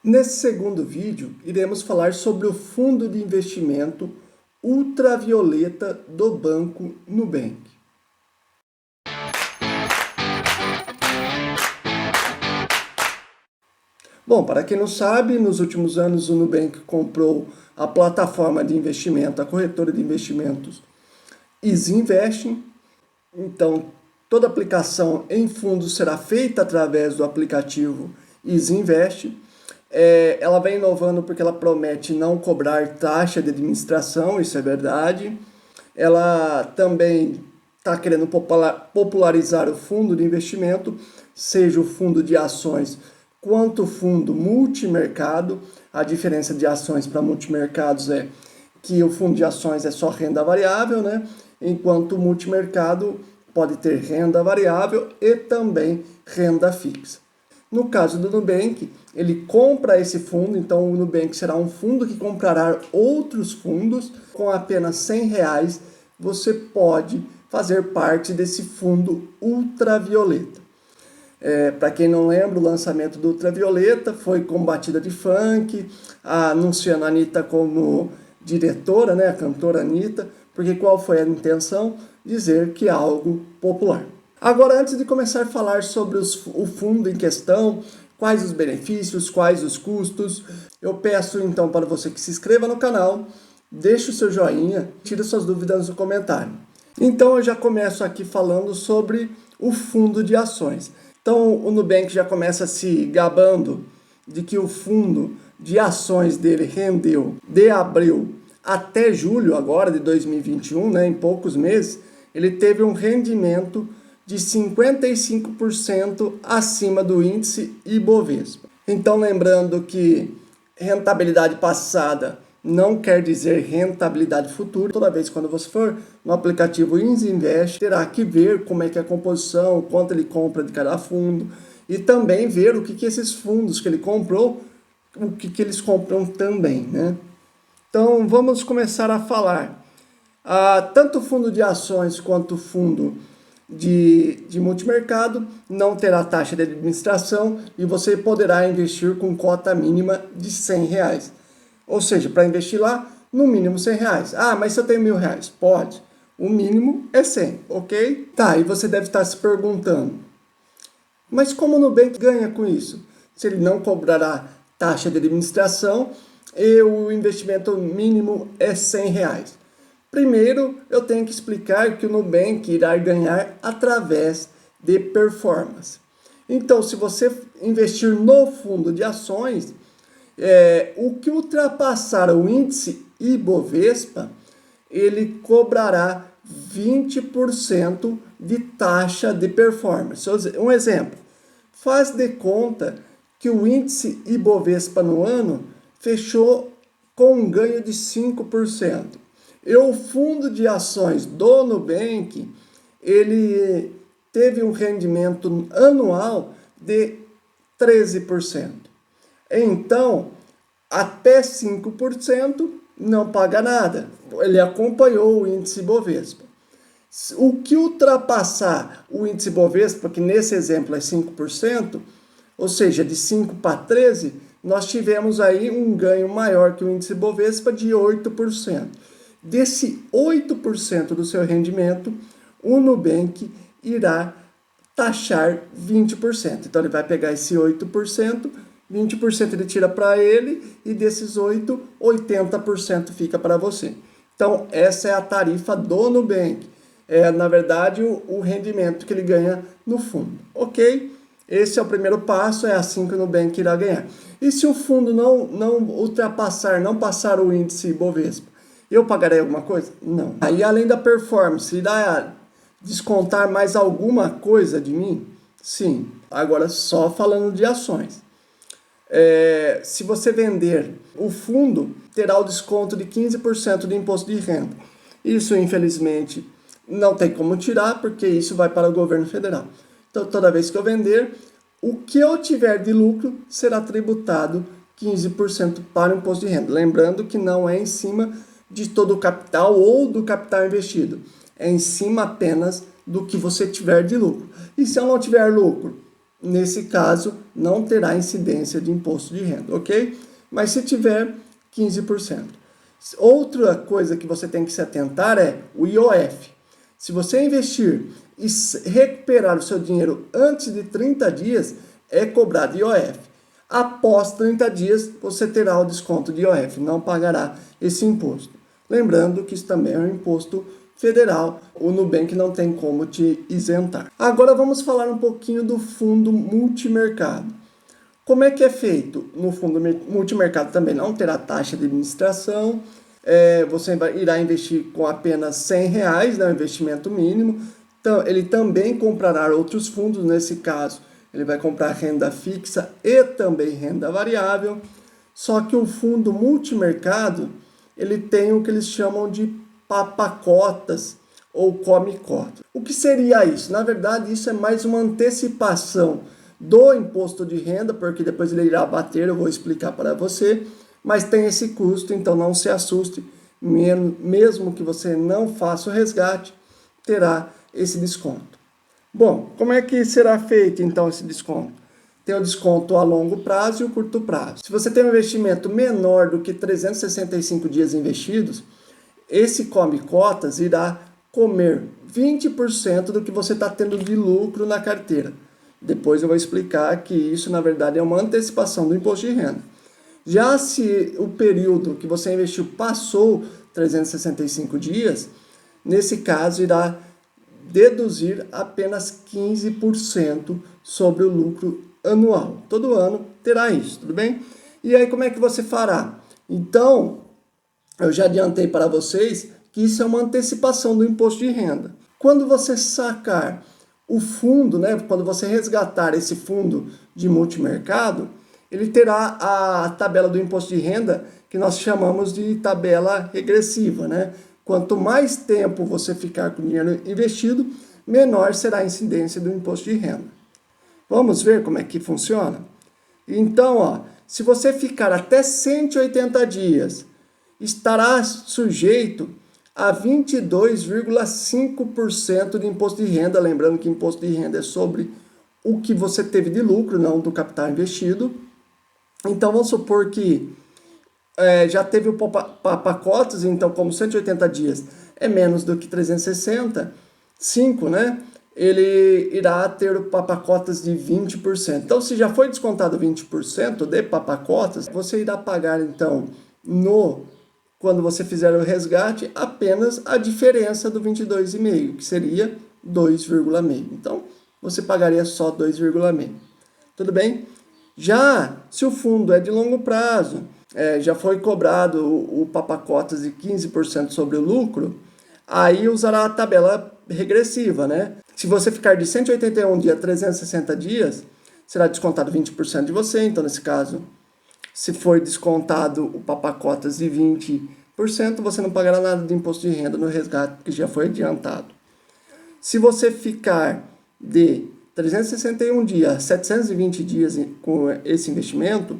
Nesse segundo vídeo, iremos falar sobre o fundo de investimento ultravioleta do Banco Nubank. Bom, para quem não sabe, nos últimos anos o Nubank comprou a plataforma de investimento, a corretora de investimentos Easy Investing. Então, toda aplicação em fundos será feita através do aplicativo Easy Investing. Ela vem inovando porque ela promete não cobrar taxa de administração, isso é verdade. Ela também está querendo popularizar o fundo de investimento, seja o fundo de ações quanto o fundo multimercado. A diferença de ações para multimercados é que o fundo de ações é só renda variável, né? Enquanto o multimercado pode ter renda variável e também renda fixa. No caso do Nubank, ele compra esse fundo, então o Nubank será um fundo que comprará outros fundos. Com apenas R$100, você pode fazer parte desse fundo ultravioleta. Para quem não lembra, o lançamento do ultravioleta foi com batida de funk, anunciando a Anitta como diretora, né, a cantora Anitta, porque qual foi a intenção? Dizer que é algo popular. Agora, antes de começar a falar sobre o fundo em questão, quais os benefícios, quais os custos, eu peço então para você que se inscreva no canal, deixe o seu joinha, tire suas dúvidas no comentário. Então eu já começo aqui falando sobre o fundo de ações. Então o Nubank já começa se gabando de que o fundo de ações dele rendeu de abril até julho agora de 2021, né, em poucos meses, ele teve um rendimento de 55% acima do índice Ibovespa. Então, lembrando que rentabilidade passada não quer dizer rentabilidade futura. Toda vez quando você for no aplicativo Easy Invest, terá que ver como é que é a composição, quanto ele compra de cada fundo e também ver o que esses fundos que ele comprou, o que eles compram também, né? Então, vamos começar a falar. Tanto o fundo de ações quanto o fundo de multimercado não terá taxa de administração e você poderá investir com cota mínima de R$100. Ou seja, para investir lá, no mínimo R$100. Mas se eu tenho R$1.000? Pode. O mínimo é 100, ok? Tá, e você deve estar se perguntando, mas como o Nubank ganha com isso? Se ele não cobrará taxa de administração e o investimento mínimo é R$100. Primeiro, eu tenho que explicar que o Nubank irá ganhar através de performance. Então, se você investir no fundo de ações, o que ultrapassar o índice Ibovespa, ele cobrará 20% de taxa de performance. Um exemplo, faz de conta que o índice Ibovespa no ano fechou com um ganho de 5%. E o fundo de ações do Nubank, ele teve um rendimento anual de 13%. Então, até 5% não paga nada. Ele acompanhou o índice Bovespa. O que ultrapassar o índice Bovespa, que nesse exemplo é 5%, ou seja, de 5 para 13, nós tivemos aí um ganho maior que o índice Bovespa de 8%. Desse 8% do seu rendimento, o Nubank irá taxar 20%. Então, ele vai pegar esse 8%, 20% ele tira para ele e desses 8%, 80% fica para você. Então, essa é a tarifa do Nubank. Na verdade, o rendimento que ele ganha no fundo. Ok? Esse é o primeiro passo, é assim que o Nubank irá ganhar. E se o fundo não ultrapassar, não passar o índice Bovespa, eu pagarei alguma coisa? Não. Aí, além da performance, irá descontar mais alguma coisa de mim? Sim. Agora, só falando de ações. Se você vender o fundo, terá o desconto de 15% de imposto de renda. Isso, infelizmente, não tem como tirar, porque isso vai para o governo federal. Então, toda vez que eu vender, o que eu tiver de lucro será tributado 15% para o imposto de renda. Lembrando que não é em cima de todo o capital ou do capital investido. É em cima apenas do que você tiver de lucro. E se eu não tiver lucro? nesse caso, não terá incidência de imposto de renda, ok? Mas se tiver, 15%. Outra coisa que você tem que se atentar é o IOF. Se você investir e recuperar o seu dinheiro antes de 30 dias, é cobrado IOF. Após 30 dias, você terá o desconto de IOF, não pagará esse imposto. Lembrando que isso também é um imposto federal, o Nubank não tem como te isentar. Agora vamos falar um pouquinho do fundo multimercado. Como é que é feito? No fundo multimercado também não terá taxa de administração, você irá investir com apenas R$100, né, o investimento mínimo. Então, ele também comprará outros fundos, nesse caso, ele vai comprar renda fixa e também renda variável. Só que o fundo multimercado, ele tem o que eles chamam de papacotas ou come-cotas. O que seria isso? Na verdade, isso é mais uma antecipação do imposto de renda, porque depois ele irá bater, eu vou explicar para você, mas tem esse custo, então não se assuste, mesmo que você não faça o resgate, terá esse desconto. Bom, como é que será feito então esse desconto? Tem o desconto a longo prazo e o curto prazo. Se você tem um investimento menor do que 365 dias investidos, esse come cotas irá comer 20% do que você está tendo de lucro na carteira. Depois eu vou explicar que isso, na verdade, é uma antecipação do imposto de renda. Já se o período que você investiu passou 365 dias, nesse caso irá deduzir apenas 15% sobre o lucro anual. Todo ano terá isso, tudo bem? E aí como é que você fará? Então, eu já adiantei para vocês que isso é uma antecipação do imposto de renda. Quando você sacar o fundo, né, quando você resgatar esse fundo de multimercado, ele terá a tabela do imposto de renda que nós chamamos de tabela regressiva, né? Quanto mais tempo você ficar com o dinheiro investido, menor será a incidência do imposto de renda. Vamos ver como é que funciona? Então, ó, se você ficar até 180 dias, estará sujeito a 22,5% de imposto de renda. Lembrando que imposto de renda é sobre o que você teve de lucro, não do capital investido. Então, vamos supor que já teve o pacotes, então como 180 dias é menos do que 365, né? Ele irá ter o papacotas de 20%. Então, se já foi descontado 20% de papacotas, você irá pagar, então, quando você fizer o resgate, apenas a diferença do 22,5%, que seria 2,5%. Então, você pagaria só 2,5%. Tudo bem? Já se o fundo é de longo prazo, já foi cobrado o papacotas de 15% sobre o lucro, aí usará a tabela regressiva, né? Se você ficar de 181 dias a 360 dias, será descontado 20% de você. Então, nesse caso, se for descontado o papacotas de 20%, você não pagará nada de imposto de renda no resgate, porque já foi adiantado. Se você ficar de 361 dias a 720 dias com esse investimento,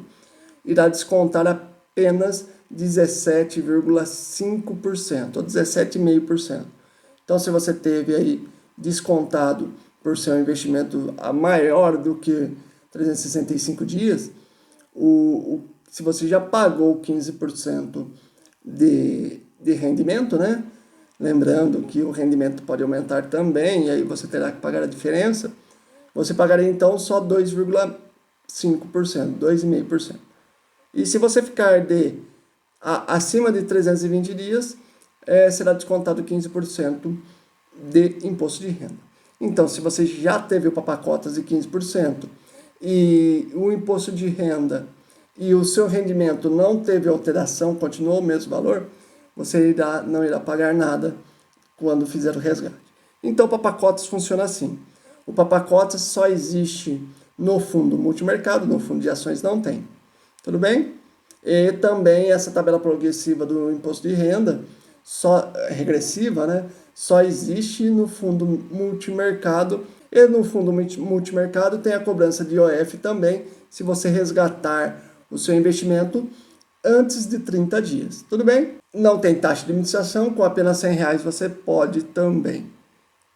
irá descontar apenas 17,5% ou 17,5%. Então, se você teve aí descontado por ser um investimento maior do que 365 dias, se você já pagou 15% de rendimento, né? Lembrando que o rendimento pode aumentar também, e aí você terá que pagar a diferença, você pagaria então só 2,5%, 2,5%. E se você ficar acima de 320 dias, será descontado 15% de imposto de renda. Então, se você já teve o papacotas de 15% e o imposto de renda e o seu rendimento não teve alteração, continuou o mesmo valor, você não irá pagar nada quando fizer o resgate. Então, o papacotas funciona assim. O papacotas só existe no fundo multimercado, no fundo de ações não tem. Tudo bem? E também essa tabela progressiva do imposto de renda, regressiva, né? Só existe no fundo multimercado. E no fundo multimercado tem a cobrança de IOF também, se você resgatar o seu investimento antes de 30 dias. Tudo bem? Não tem taxa de administração, com apenas R$100 você pode também.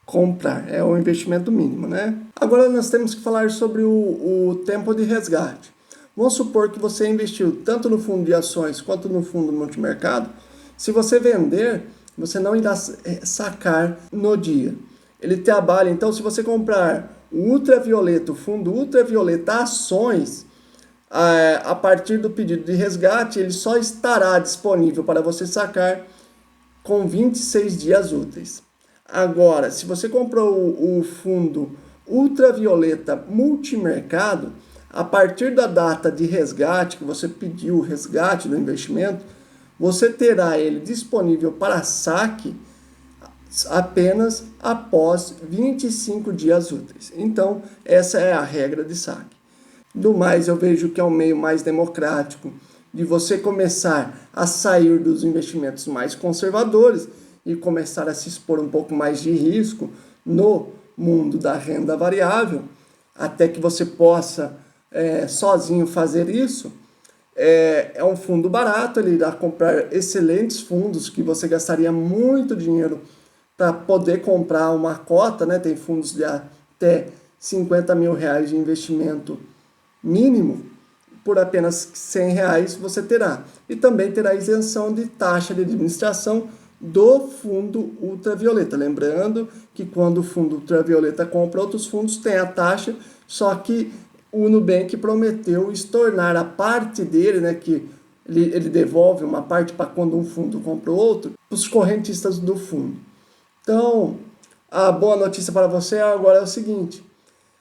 comprar. É o investimento mínimo, né? Agora nós temos que falar sobre o tempo de resgate. Vamos supor que você investiu tanto no fundo de ações quanto no fundo multimercado. Se você vender, você não irá sacar no dia. Ele trabalha, então, se você comprar o ultravioleta, o fundo ultravioleta ações, a partir do pedido de resgate, ele só estará disponível para você sacar com 26 dias úteis. Agora, se você comprou o fundo ultravioleta multimercado, a partir da data de resgate, que você pediu o resgate do investimento, você terá ele disponível para saque apenas após 25 dias úteis. Então, essa é a regra de saque. Do mais, eu vejo que é um meio mais democrático de você começar a sair dos investimentos mais conservadores e começar a se expor um pouco mais de risco no mundo da renda variável, até que você possa sozinho fazer isso. É um fundo barato, ele irá comprar excelentes fundos que você gastaria muito dinheiro para poder comprar uma cota, né? Tem fundos de até 50 mil reais de investimento mínimo, por apenas 100 reais você terá. E também terá isenção de taxa de administração do fundo ultravioleta. Lembrando que quando o fundo ultravioleta compra outros fundos, tem a taxa, só que o Nubank prometeu estornar a parte dele, né, que ele devolve uma parte para quando um fundo compra outro, para os correntistas do fundo. Então, a boa notícia para você agora é o seguinte: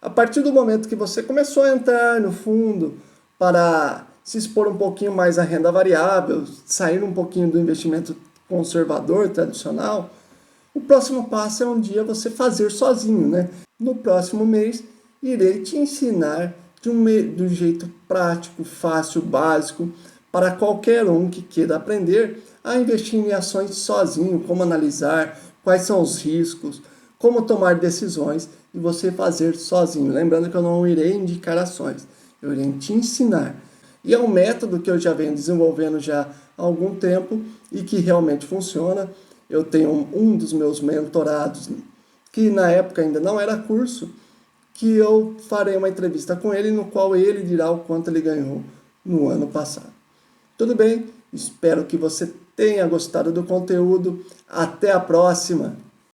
a partir do momento que você começou a entrar no fundo para se expor um pouquinho mais à renda variável, sair um pouquinho do investimento conservador, tradicional, o próximo passo é um dia você fazer sozinho, né? No próximo mês, irei te ensinar de um jeito prático, fácil, básico, para qualquer um que queira aprender a investir em ações sozinho, como analisar, quais são os riscos, como tomar decisões e você fazer sozinho. Lembrando que eu não irei indicar ações, eu irei te ensinar. E é um método que eu já venho desenvolvendo já há algum tempo e que realmente funciona. Eu tenho um dos meus mentorados, que na época ainda não era curso, que eu farei uma entrevista com ele, no qual ele dirá o quanto ele ganhou no ano passado. Tudo bem? Espero que você tenha gostado do conteúdo. Até a próxima!